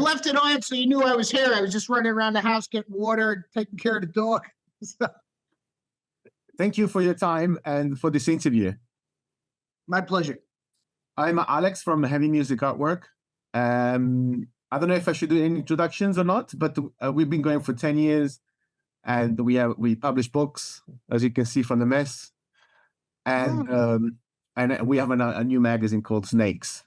left it on so you knew I was here. I was just running around the house getting water, taking care of the dog. Thank you for your time and for this interview. My pleasure. I'm Alex from Heavy Music Artwork. I don't know if I should do any introductions or not, but we've been going for 10 years, and we publish books, as you can see from the mess, and we have a new magazine called Snakes.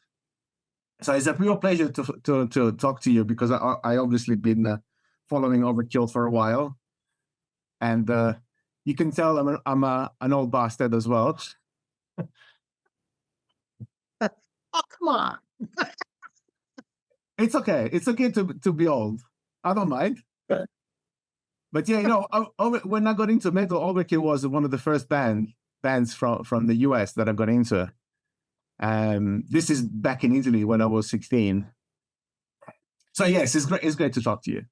So it's a real pleasure to talk to you, because I obviously been following Overkill for a while, and you can tell I'm an old bastard as well. Oh, come on. It's okay. It's okay to be old. I don't mind. But yeah, when I got into metal, Overkill was one of the first bands from the US that I got into. This is back in Italy when I was 16. So yes, it's great to talk to you.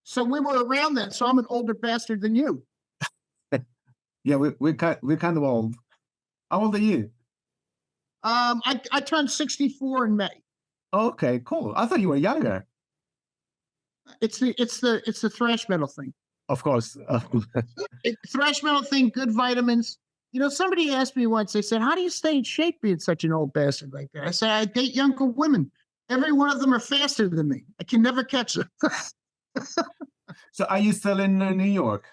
So we were around then. So I'm an older bastard than you. Yeah, we're kind of old. How old are you? I turned 64 in May. Okay, cool. I thought you were younger. It's the thrash metal thing. Of course. Thrash metal thing, good vitamins. Somebody asked me once, they said, how do you stay in shape being such an old bastard like that? I said, I date younger women. Every one of them are faster than me. I can never catch them. So are you still in New York?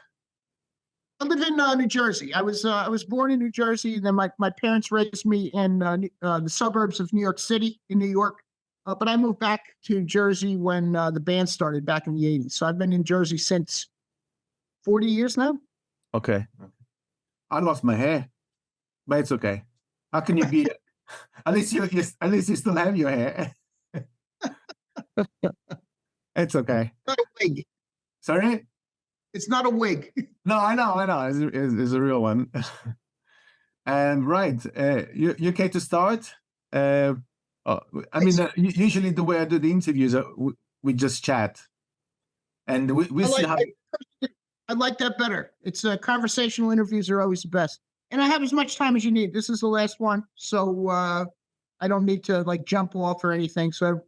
I live in New Jersey. I was born in New Jersey, and then my parents raised me in the suburbs of New York City in New York. But I moved back to Jersey when the band started back in the 80s. So I've been in Jersey since 40 years now. Okay. I lost my hair, but it's okay. How can you be? At least you still have your hair. It's okay. Not a wig. Sorry? It's not a wig. No, I know. It's a real one. Right. You okay to start? Usually the way I do the interviews, we just chat, and we I like that better. It's conversational interviews are always the best, and I have as much time as you need. This is the last one, so I don't need to jump off or anything. So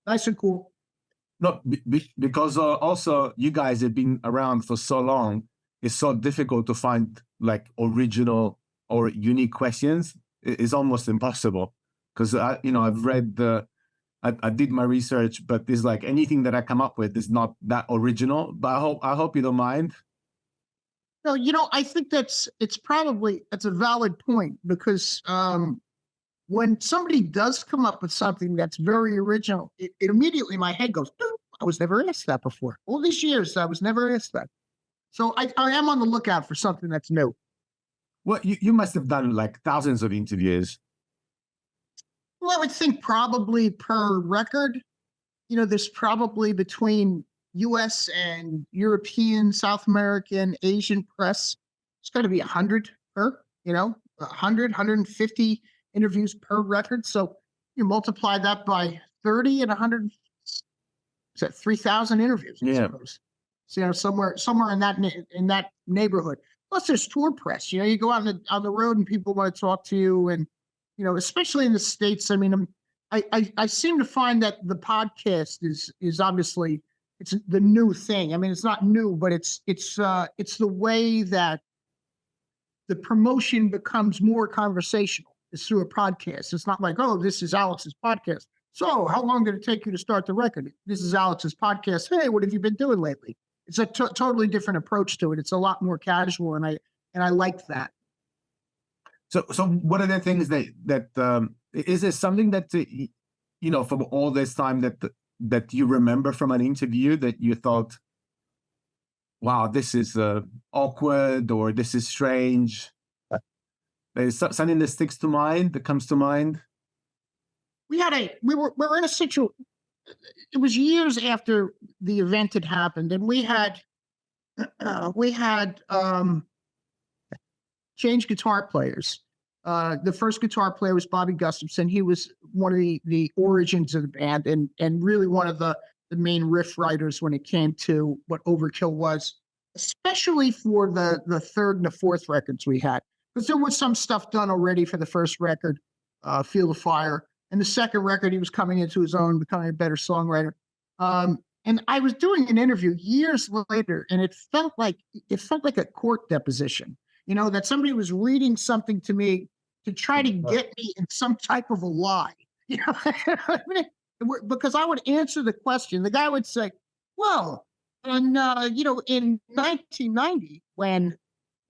nice and cool. No, because also you guys have been around for so long. It's so difficult to find original or unique questions. It's almost impossible, because I've read I did my research, but it's anything that I come up with is not that original. But I hope you don't mind. No, I think that's a valid point, because when somebody does come up with something that's very original, it immediately my head goes, I was never asked that before. All these years, I was never asked that. So I am on the lookout for something that's new. Well, you must have done thousands of interviews. Well, I would think probably per record, there's probably between U.S. and European, South American, Asian press, it's got to be 100 per, 150 interviews per record. So you multiply that by 30 and 100, is that 3,000 interviews? I suppose. So, somewhere in that neighborhood. Plus there's tour press, you go out on the road and people want to talk to you, and, especially in the States. I mean, I seem to find that the podcast is obviously, it's the new thing. I mean, it's not new, but it's the way that the promotion becomes more conversational. It's through a podcast. It's not like, oh, this is Alex's podcast. So how long did it take you to start the record? This is Alex's podcast. Hey, what have you been doing lately? It's a totally different approach to it. It's a lot more casual, and I like that. So what are the things that is there something that from all this time that you remember from an interview that you thought, wow, this is awkward, or this is strange? There's something that sticks to mind, that comes to mind. We were in a situation. It was years after the event had happened, and we had changed guitar players. The first guitar player was Bobby Gustafson. He was one of the origins of the band, and really one of the main riff writers when it came to what Overkill was, especially for the third and the fourth records we had. Because there was some stuff done already for the first record, Feel the Fire, And the second record, he was coming into his own, becoming a better songwriter. And I was doing an interview years later, and it felt like a court deposition. You know, that somebody was reading something to me to try to get me in some type of a lie. You know, I mean, because I would answer the question. The guy would say, "Well, and you know, in 1990, when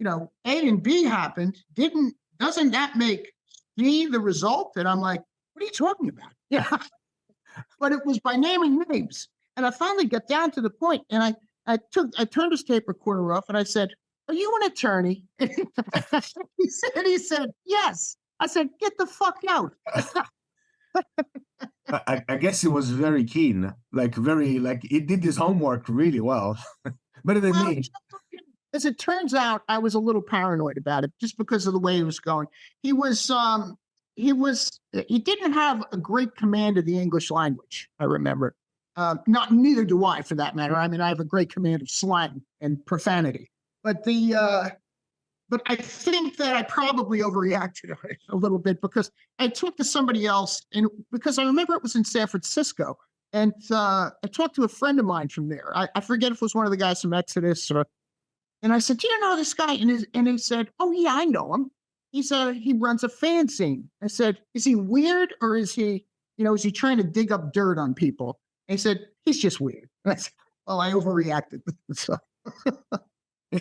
A and B happened, doesn't that make C the result?" And I'm like, "What are you talking about?" Yeah, but it was by naming names. And I finally got down to the point, and I turned his tape recorder off, and I said, "Are you an attorney?" He said, "Yes." I said, "Get the fuck out." I guess he was very keen, like he did his homework really well, better than Well, me. as it turns out, I was a little paranoid about it just because of the way he was going. He didn't have a great command of the English language, I remember. Neither do I, for that matter. I mean, I have a great command of slang and profanity, but but I think that I probably overreacted a little bit because I talked to somebody else, and because I remember it was in San Francisco, and I talked to a friend of mine from there. I forget if it was one of the guys from Exodus, and I said, "Do you know this guy?" And he said, "Oh yeah, I know him. He runs a fan scene." I said, "Is he weird, or is he trying to dig up dirt on people?" And he said, "He's just weird." And I said, "Well, I overreacted." So,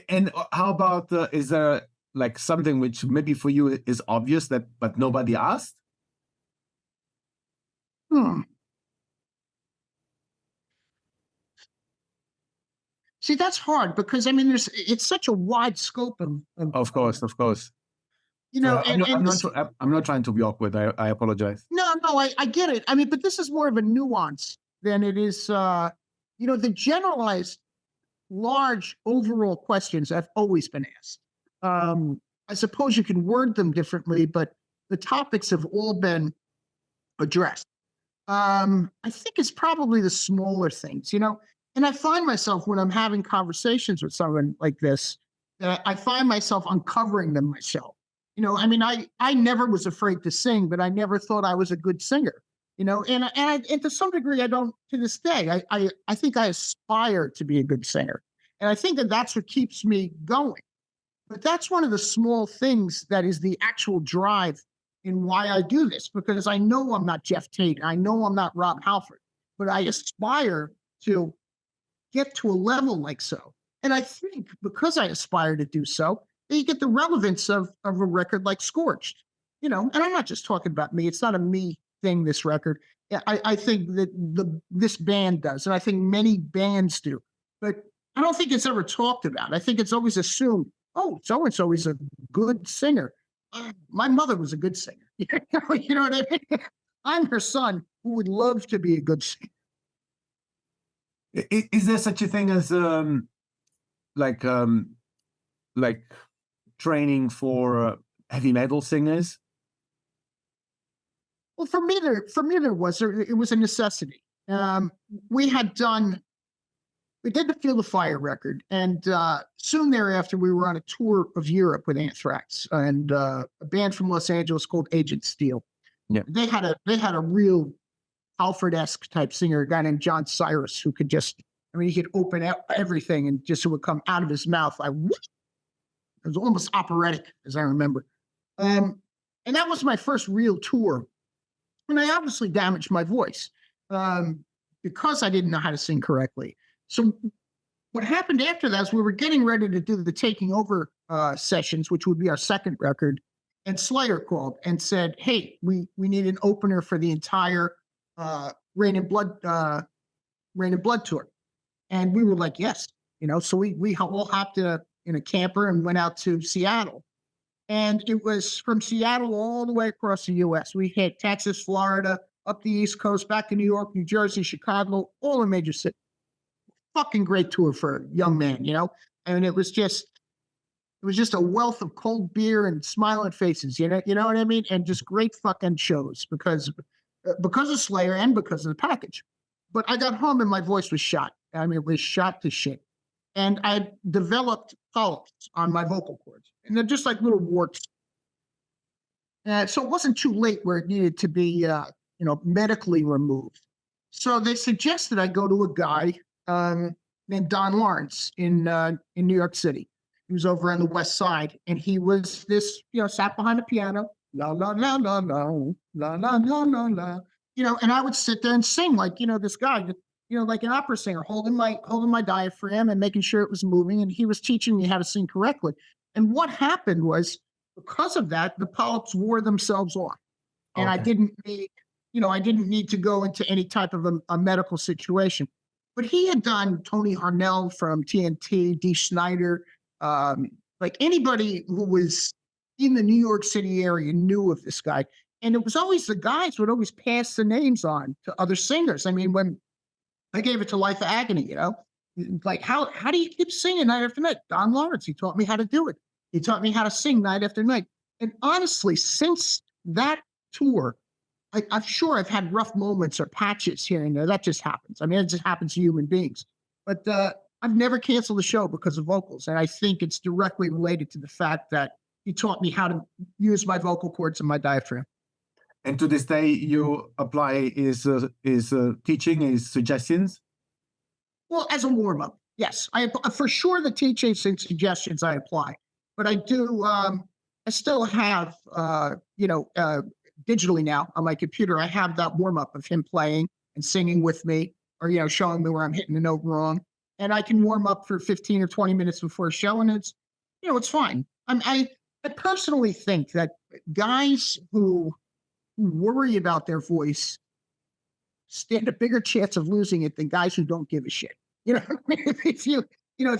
And how about is there like something which maybe for you is obvious but nobody asked? hmm. See, that's hard because I mean, it's such a wide scope Of course, of course. you So know, and I'm not trying to be awkward. I apologize. no, I get it. I mean, but this is more of a nuance than it is, the generalized large overall questions have always been asked. I suppose you can word them differently, but the topics have all been addressed. I think it's probably the smaller things, and I find myself when I'm having conversations with someone like this, that I find myself uncovering them myself. I mean, I never was afraid to sing, but I never thought I was a good singer. And to some degree, I don't to this day. I think I aspire to be a good singer, and I think that that's what keeps me going. But that's one of the small things that is the actual drive in why I do this, because I know I'm not Jeff Tate, I know I'm not Rob Halford, but I aspire to get to a level like so. And I think because I aspire to do so, you get the relevance of a record like Scorched. And I'm not just talking about me. It's not a me thing, this record. I think that this band does, and I think many bands do. But I don't think it's ever talked about. I think it's always assumed, oh, so-and-so is a good singer. My mother was a good singer. You know what I mean? I'm her son who would love to be a good singer. Is there such a thing as like training for heavy metal singers? Well, for me, there was. It was a necessity. We did the Feel the Fire record, and soon thereafter, we were on a tour of Europe with Anthrax and a band from Los Angeles called Agent Steel. Yeah, they had a real Halford-esque type singer, a guy named John Cyrus, who could he could open up everything and just it would come out of his mouth. It was almost operatic, as I remember. And that was my first real tour. And I obviously damaged my voice because I didn't know how to sing correctly. So what happened after that is we were getting ready to do the Taking Over sessions, which would be our second record. And Slayer called and said, "Hey, we need an opener for the entire Rain and Blood tour." And we were like, "Yes." So we all hopped in a camper and went out to Seattle. And it was from Seattle all the way across the U.S. We hit Texas, Florida, up the East Coast, back to New York, New Jersey, Chicago, all the major cities. Fucking great tour for a young man, And it was just a wealth of cold beer and smiling faces, you know what I mean? And just great fucking shows because of Slayer and because of the package. But I got home and my voice was shot. I mean, it was shot to shit. And I developed polyps on my vocal cords. And they're just like little warts. So it wasn't too late where it needed to be, medically removed. So they suggested I go to a guy named Don Lawrence in New York City. He was over on the West Side, and he was this, sat behind the piano, la la la la la la la la la la, and I would sit there and sing like, this guy, like an opera singer, holding my diaphragm and making sure it was moving, and he was teaching me how to sing correctly. And what happened was, because of that, the polyps wore themselves off, and I didn't need to go into any type of a medical situation. But he had done Tony Harnell from TNT, Dee Snider, like anybody who was in the New York City area knew of this guy. And it was always the guys would always pass the names on to other singers. I mean, when I gave it to Life of Agony, like how do you keep singing night after night? Don Lawrence, he taught me how to do it. He taught me how to sing night after night. And honestly, since that tour, I'm sure I've had rough moments or patches here and there. That just happens. I mean, it just happens to human beings. But I've never canceled a show because of vocals. And I think it's directly related to the fact that he taught me how to use my vocal cords and my diaphragm. And to this day, you apply his teaching, his suggestions? Well, as a warm-up, yes. For sure the teachings and suggestions I apply. But I do, I still have, digitally now on my computer, I have that warm-up of him playing and singing with me, or, showing me where I'm hitting the note wrong. And I can warm up for 15 or 20 minutes before a show, and it's fine. I personally think that guys who worry about their voice stand a bigger chance of losing it than guys who don't give a shit. If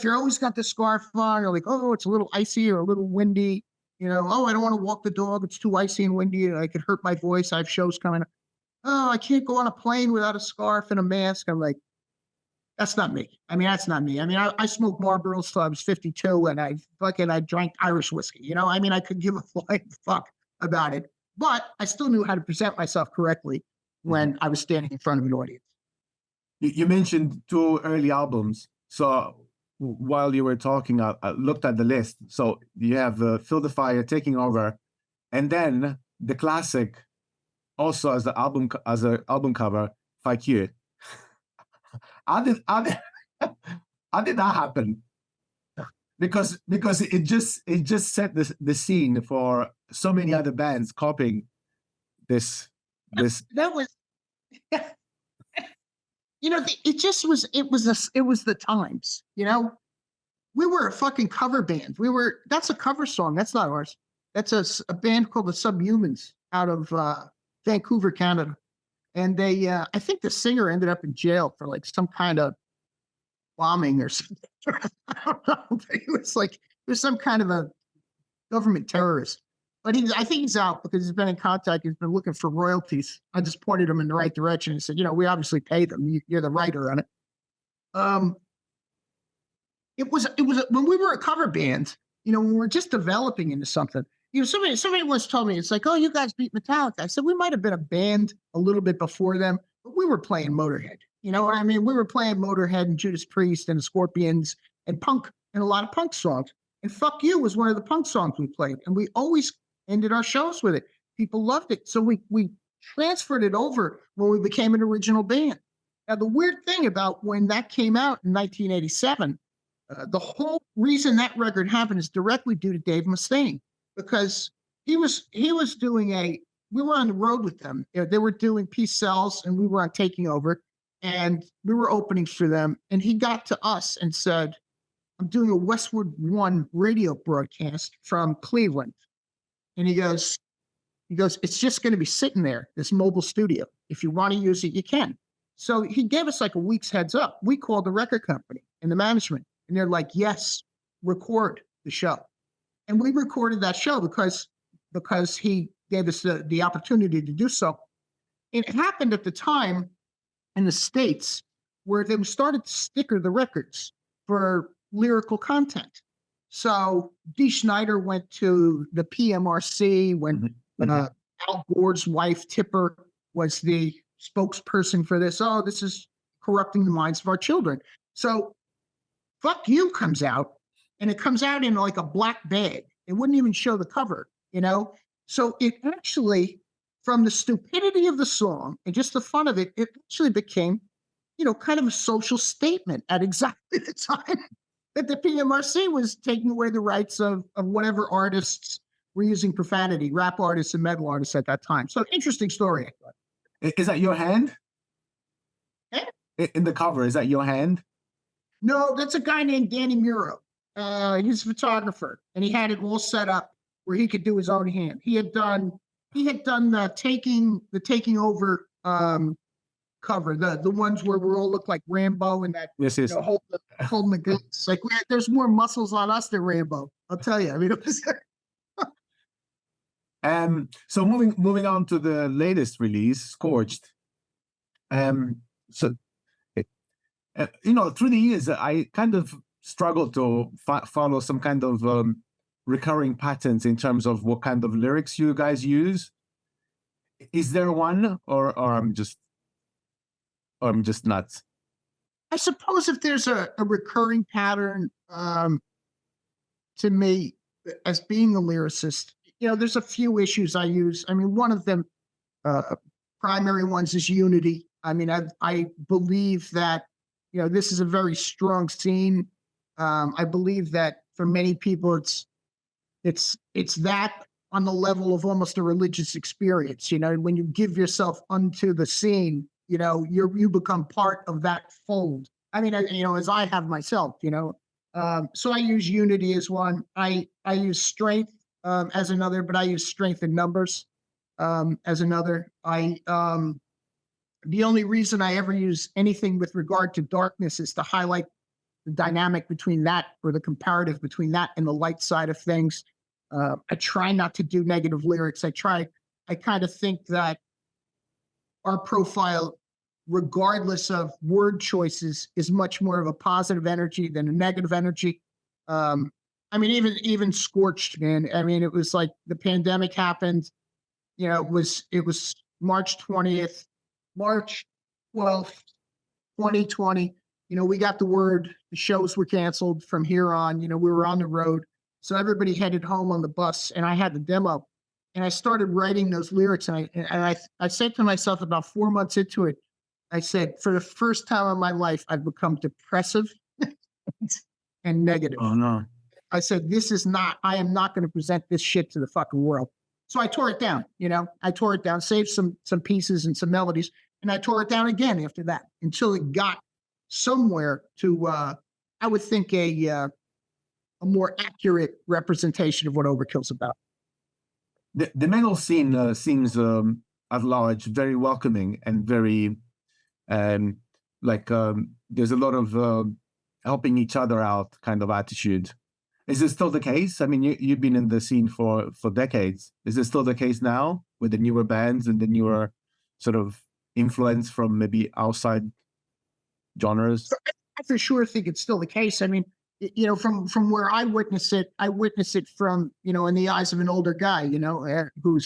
you're always got the scarf on, or like, oh, it's a little icy or a little windy, oh, I don't want to walk the dog, it's too icy and windy, and I could hurt my voice, I have shows coming up. Oh, I can't go on a plane without a scarf and a mask. I'm like, that's not me. I mean, that's not me. I mean, I smoked Marlboros till I was 52, and I drank Irish whiskey. I mean, I could give a flying fuck about it, but I still knew how to present myself correctly when I was standing in front of an audience. You mentioned 2 early albums. So while you were talking, I looked at the list. So you have Fill the Fire, Taking Over, and then the classic, also as an album cover, Fuck You. How did that happen? Because it just set the scene for so many other bands copying this. That was, it was the times. We were a fucking cover band. That's a cover song. That's not ours. That's a band called the Subhumans out of Vancouver, Canada. And they, I think the singer ended up in jail for like some kind of bombing or something. I don't know. It was some kind of a government terrorist. But I think he's out because he's been in contact. He's been looking for royalties. I just pointed him in the right direction and said, we obviously pay them. You're the writer on it. It was when we were a cover band, when we were just developing into something. Somebody once told me, it's like, oh, you guys beat Metallica. I said, we might have been a band a little bit before them, but we were playing Motorhead. You know what I mean? We were playing Motorhead and Judas Priest and the Scorpions and punk and a lot of punk songs. And Fuck You was one of the punk songs we played. And we always ended our shows with it. People loved it. So we transferred it over when we became an original band. Now, the weird thing about when that came out in 1987, the whole reason that record happened is directly due to Dave Mustaine. Because he was doing we were on the road with them. They were doing Peace Sells and we were on Taking Over, and we were opening for them. And he got to us and said, I'm doing a Westwood One radio broadcast from Cleveland. And he goes, it's just going to be sitting there, this mobile studio. If you want to use it, you can. So he gave us like a week's heads up. We called the record company and the management, and they're like, yes, record the show. And we recorded that show because he gave us the opportunity to do so. It happened at the time in the States where they started to sticker the records for lyrical content. So Dee Snider went to the PMRC when Al Gore's wife, Tipper, was the spokesperson for this. Oh, this is corrupting the minds of our children. So Fuck You comes out. And it comes out in like a black bag. It wouldn't even show the cover, So it actually from the stupidity of the song and just the fun of it, it actually became, kind of a social statement at exactly the time that the PMRC was taking away the rights of whatever artists were using profanity, rap artists and metal artists at that time. So interesting story. Is that your hand? Eh? In the cover, is that your hand? No, that's a guy named Danny Muro. He's a photographer, and he had it all set up where he could do his own hand. He had done the taking over cover, the ones where we all look like Rambo and that Yes. holding the guns. Like there's more muscles on us than Rambo. I'll tell you. I mean, it was. So moving on to the latest release, Scorched. So through the years, I kind of struggled to follow some kind of recurring patterns in terms of what kind of lyrics you guys use. Is there one, or I'm just nuts? I suppose if there's a recurring pattern to me as being a lyricist, there's a few issues I use. I mean, one of them, primary ones, is unity. I mean, I believe that this is a very strong scene. I believe that for many people, it's that on the level of almost a religious experience. When you give yourself unto the scene, you become part of that fold. I mean, as I have myself. So I use unity as one. I use strength as another, but I use strength in numbers as another. The only reason I ever use anything with regard to darkness is to highlight the dynamic between that, or the comparative between that and the light side of things. I try not to do negative lyrics. I kind of think that our profile, regardless of word choices, is much more of a positive energy than a negative energy. I mean, even Scorched, man. I mean, it was like the pandemic happened. It was March 20th, March 12th, 2020. We got the word the shows were canceled from here on. We were on the road. So everybody headed home on the bus, and I had the demo, and I started writing those lyrics. And I said to myself about 4 months into it, I said, for the first time in my life, I've become depressive and negative. Oh no. I said, I am not going to present this shit to the fucking world. So I tore it down, I tore it down, saved some pieces and some melodies, and I tore it down again after that until it got somewhere to, I would think, a more accurate representation of what Overkill's about. The metal scene seems at large very welcoming and very there's a lot of helping each other out kind of attitude. Is this still the case? I mean, you've been in the scene for decades. Is this still the case now with the newer bands and the newer sort of influence from maybe outside genres? I for sure think it's still the case. I mean, from where I witness it from, in the eyes of an older guy, who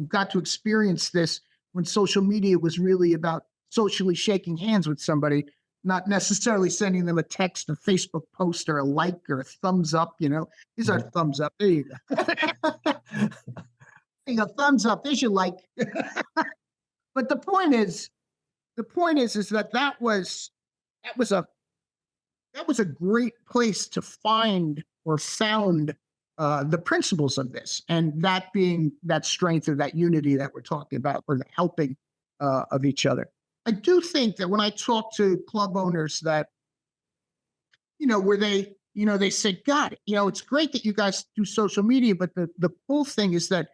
got to experience this when social media was really about socially shaking hands with somebody, not necessarily sending them a text, a Facebook post, or a like, or a thumbs up. These are thumbs up. There you go. Thumbs up. There's your like. But the point is that was a great place to find or found the principles of this, and that being that strength, or that unity that we're talking about, or the helping of each other. I do think that when I talk to club owners that, where they say, God, it's great that you guys do social media, but the cool thing is that,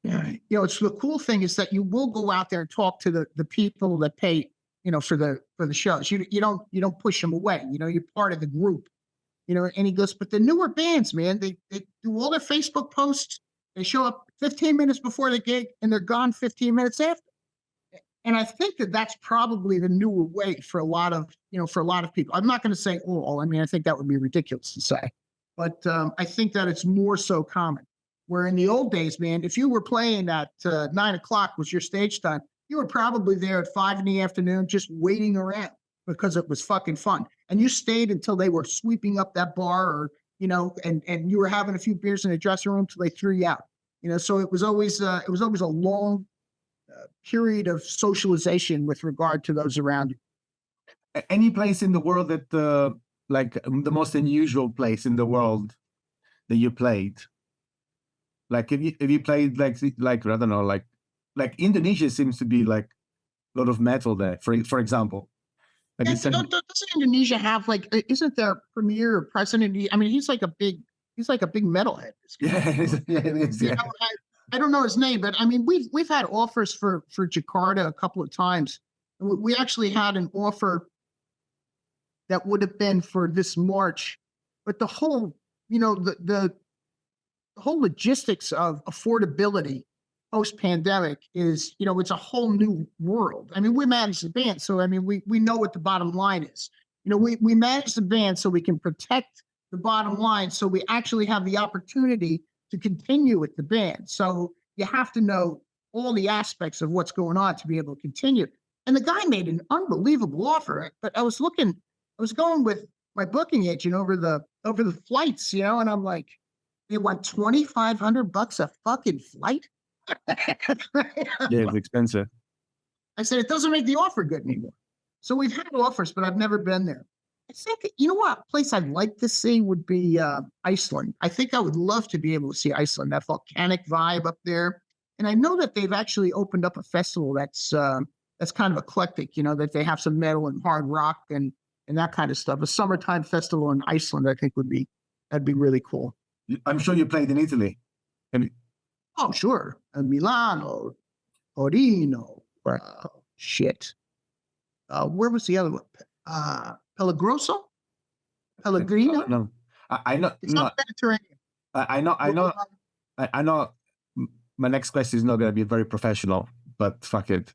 the cool thing is that you will go out there and talk to the people that pay, for the shows. You don't push them away. You're part of the group. And he goes, but the newer bands, man, they do all their Facebook posts. They show up 15 minutes before the gig, and they're gone 15 minutes after. And I think that that's probably the newer way for a lot of people. I'm not going to say all. I mean, I think that would be ridiculous to say, but I think that it's more so common. Where in the old days, man, if you were playing at 9:00 was your stage time, you were probably there at 5 PM just waiting around because it was fucking fun. And you stayed until they were sweeping up that bar, or, and you were having a few beers in the dressing room till they threw you out. So it was always a long period of socialization with regard to those around you. Any place in the world that like the most unusual place in the world that you played? Like if you played like I don't know, like Indonesia seems to be like a lot of metal there, for example. Like Doesn't Indonesia have like? Isn't their premier or president? I mean, he's like a big metalhead. Yeah, it is, yeah. I don't know his name, but I mean, we've had offers for Jakarta a couple of times. We actually had an offer that would have been for this March, but the whole, the whole logistics of affordability post-pandemic is, it's a whole new world. I mean, we manage the band, so I mean, we know what the bottom line is. We manage the band so we can protect the bottom line, so we actually have the opportunity to continue with the band. So you have to know all the aspects of what's going on to be able to continue. And the guy made an unbelievable offer, but I was going with my booking agent over the flights, and I'm like, they want $2,500 a fucking flight. Yeah, it's expensive. I said, it doesn't make the offer good anymore. So we've had offers, but I've never been there. I think, what place I'd like to see would be Iceland. I think I would love to be able to see Iceland, that volcanic vibe up there. And I know that they've actually opened up a festival that's kind of eclectic, that they have some metal and hard rock and that kind of stuff. A summertime festival in Iceland, I think that'd be really cool. I'm sure you played in Italy. Oh, sure. Milano, Torino, shit. Where was the other one? Pellegrino? No, I know. It's not Mediterranean. I know. My next question is not going to be very professional, but fuck it.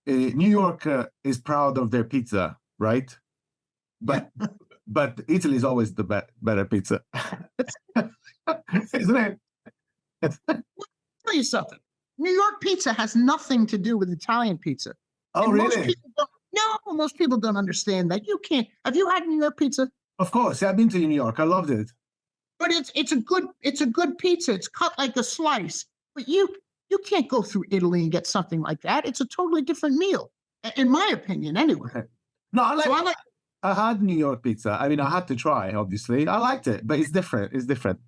New York is proud of their pizza, right? But Italy is always the better pizza, isn't it? I'll tell you something. New York pizza has nothing to do with Italian pizza. Oh, and really? Most people don't understand that. You can't. Have you had New York pizza? Of course, I've been to New York. I loved it. But it's a good pizza. It's cut like a slice. But you can't go through Italy and get something like that. It's a totally different meal, in my opinion, anyway. No, I had New York pizza. I mean, I had to try. Obviously, I liked it, but it's different. It's different.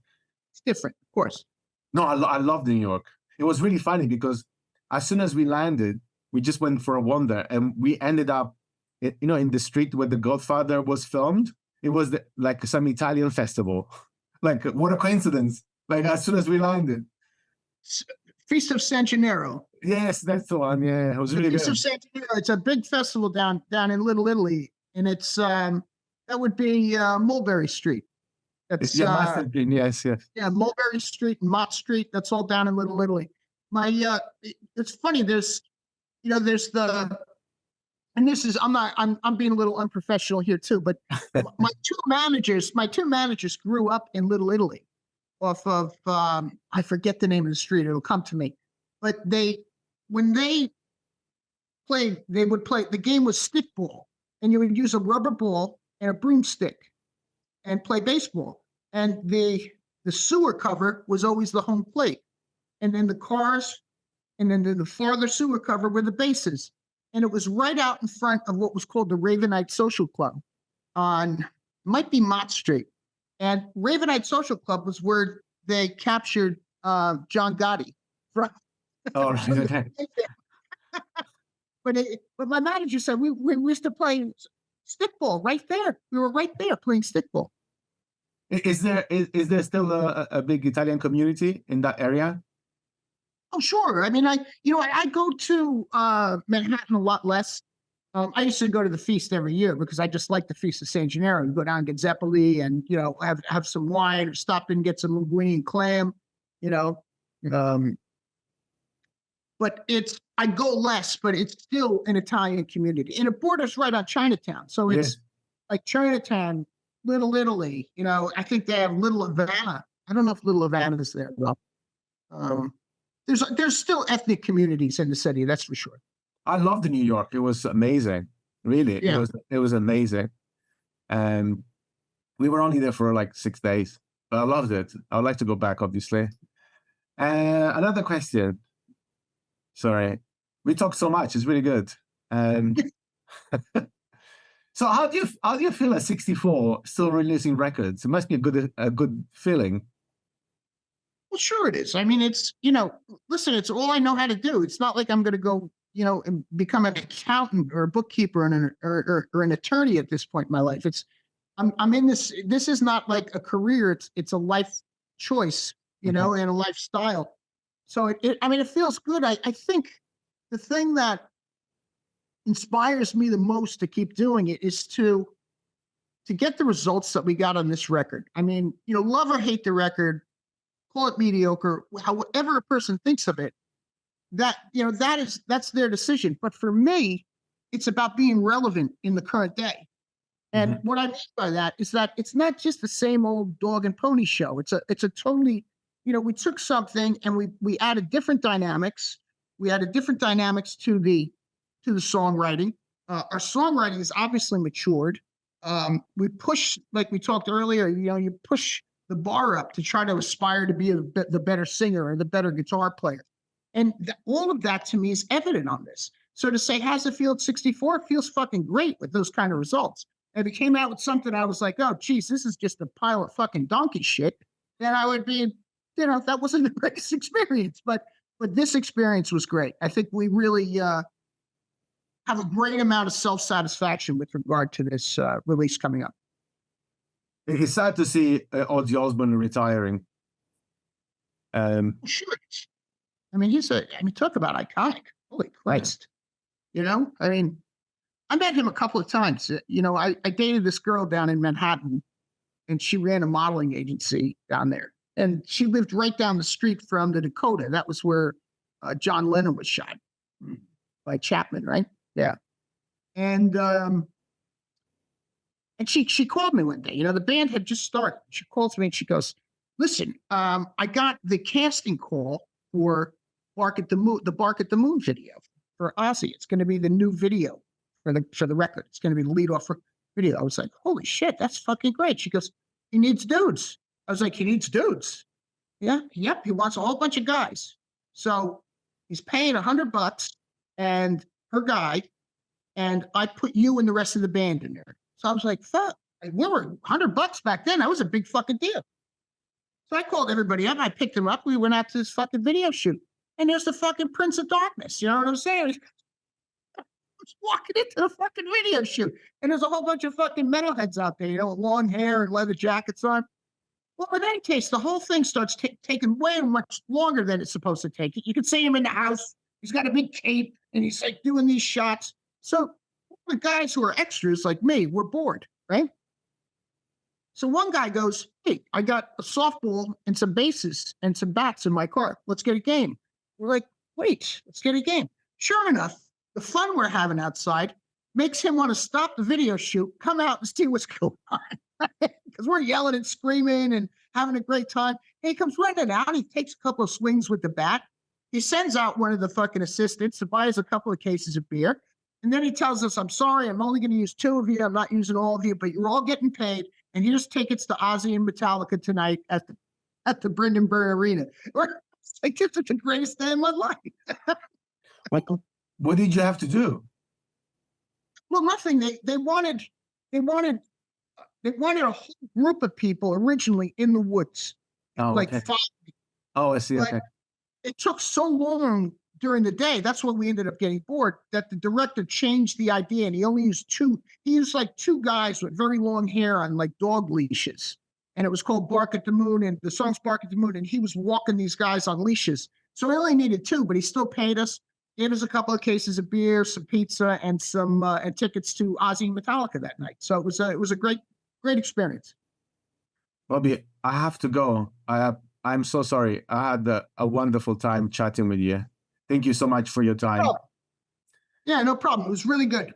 It's different, of course. No, I loved New York. It was really funny because as soon as we landed, we just went for a wander, and we ended up, in the street where The Godfather was filmed. It was like some Italian festival. Like, what a coincidence! Like, as soon as we landed, Feast of San Gennaro. Yes, that's the one. Yeah, it was really good. Feast of San Gennaro. It's a big festival down in Little Italy, and it's that would be Mulberry Street. That's yes. Yeah, Mulberry Street and Mott Street. That's all down in Little Italy. It's funny. There's the, and this is I'm being a little unprofessional here too, but my two managers grew up in Little Italy, off of I forget the name of the street. It'll come to me, but when they played, they would play. The game was stickball, and you would use a rubber ball and a broomstick and play baseball. And the sewer cover was always the home plate. And then the cars, and then the farther sewer cover were the bases. And it was right out in front of what was called the Ravenite Social Club might be Mott Street. And Ravenite Social Club was where they captured John Gotti. Oh, but my manager said we used to play stickball right there. We were right there playing stickball. Is there still a big Italian community in that area? Oh, sure. I mean, I go to Manhattan a lot less. I used to go to the feast every year because I just like the Feast of San Gennaro. You go down and get Zeppeli and, have some wine or stop in and get some linguine and clam, but I go less, but it's still an Italian community. And it borders right on Chinatown. So it's like Chinatown, Little Italy, I think they have Little Havana. I don't know if Little Havana is there. Well, there's still ethnic communities in the city, that's for sure. I loved New York. It was amazing. Really. Yeah. It was amazing. And we were only there for like 6 days, but I loved it. I would like to go back, obviously. Another question. Sorry. We talk so much. It's really good. So how do you feel at 64 still releasing records? It must be a good feeling. Well, sure it is. I mean, it's, listen, it's all I know how to do. It's not like I'm going to go, and become an accountant or a bookkeeper or an attorney at this point in my life. I'm in this. This is not like a career. It's a life choice, and a lifestyle. So it feels good. I think the thing that inspires me the most to keep doing it is to get the results that we got on this record. I mean, love or hate the record, call it mediocre, however a person thinks of it, that's their decision. But for me, it's about being relevant in the current day. And what I mean by that is that it's not just the same old dog and pony show. It's a totally, we took something and we added different dynamics. We added different dynamics to the songwriting. Our songwriting is obviously matured. We push, like we talked earlier, you push the bar up to try to aspire to be the better singer or the better guitar player. And all of that to me is evident on this. So to say, how's it feel at 64? It feels fucking great with those kind of results. And if it came out with something I was like, oh, geez, this is just a pile of fucking donkey shit, then I would be, that wasn't the greatest experience. But this experience was great. I think we really have a great amount of self-satisfaction with regard to this release coming up. It's sad to see Ozzy Osbourne retiring. Sure. I mean, talk about iconic. Holy Christ. I mean, I met him a couple of times. I dated this girl down in Manhattan, and she ran a modeling agency down there. And she lived right down the street from the Dakota. That was where John Lennon was shot by Chapman, right? Yeah. And she called me one day. The band had just started. She calls me and she goes, listen, I got the casting call for the Bark at the Moon video for Ozzy. It's going to be the new video for the record. It's going to be the lead off video. I was like, holy shit, that's fucking great. She goes, he needs dudes. I was like, he needs dudes. Yeah. Yep. He wants a whole bunch of guys. So he's paying $100 and her guy, and I put you and the rest of the band in there. So I was like, fuck, we were $100 back then. That was a big fucking deal. So I called everybody up. I picked them up. We went out to this fucking video shoot. And there's the fucking Prince of Darkness. You know what I'm saying? I was walking into the fucking video shoot. And there's a whole bunch of fucking metalheads out there, with long hair and leather jackets on. Well, in any case, the whole thing starts taking way much longer than it's supposed to take. You can see him in the house. He's got a big cape, and he's like doing these shots. So the guys who are extras like me were bored, right? So one guy goes, hey, I got a softball and some bases and some bats in my car. Let's get a game. We're like, wait, let's get a game. Sure enough, the fun we're having outside makes him want to stop the video shoot, come out and see what's going on. Because we're yelling and screaming and having a great time. And he comes running out. He takes a couple of swings with the bat. He sends out one of the fucking assistants to buy us a couple of cases of beer. And then he tells us, I'm sorry, I'm only going to use 2 of you. I'm not using all of you, but you're all getting paid. And here's tickets to Ozzy and Metallica tonight at the Brendan Burr Arena. It's like, this is the greatest day of my life. Michael, what did you have to do? Well, nothing. They wanted a whole group of people originally in the woods. Oh, like okay. 5. Oh, I see. Okay. It took so long during the day. That's when we ended up getting bored, that the director changed the idea, and he only used 2. He used like 2 guys with very long hair on like dog leashes. And it was called Bark at the Moon, and the song's Bark at the Moon, and he was walking these guys on leashes. So he only needed 2, but he still paid us, gave us a couple of cases of beer, some pizza, and some and tickets to Ozzy and Metallica that night. So it was a great experience. Bobby, I have to go. I'm so sorry. I had a wonderful time chatting with you. Thank you so much for your time. Oh, yeah, no problem. It was really good.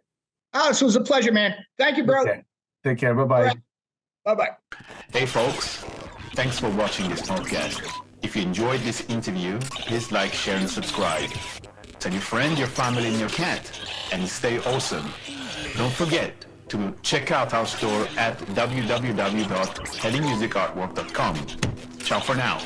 Oh, this was a pleasure, man. Thank you, bro. Okay. Take care. Bye-bye. Right. Bye-bye. Hey, folks. Thanks for watching this podcast. If you enjoyed this interview, please like, share, and subscribe. Tell your friend, your family, and your cat. And stay awesome. Don't forget to check out our store at www.heavymusicartwork.com. Ciao for now.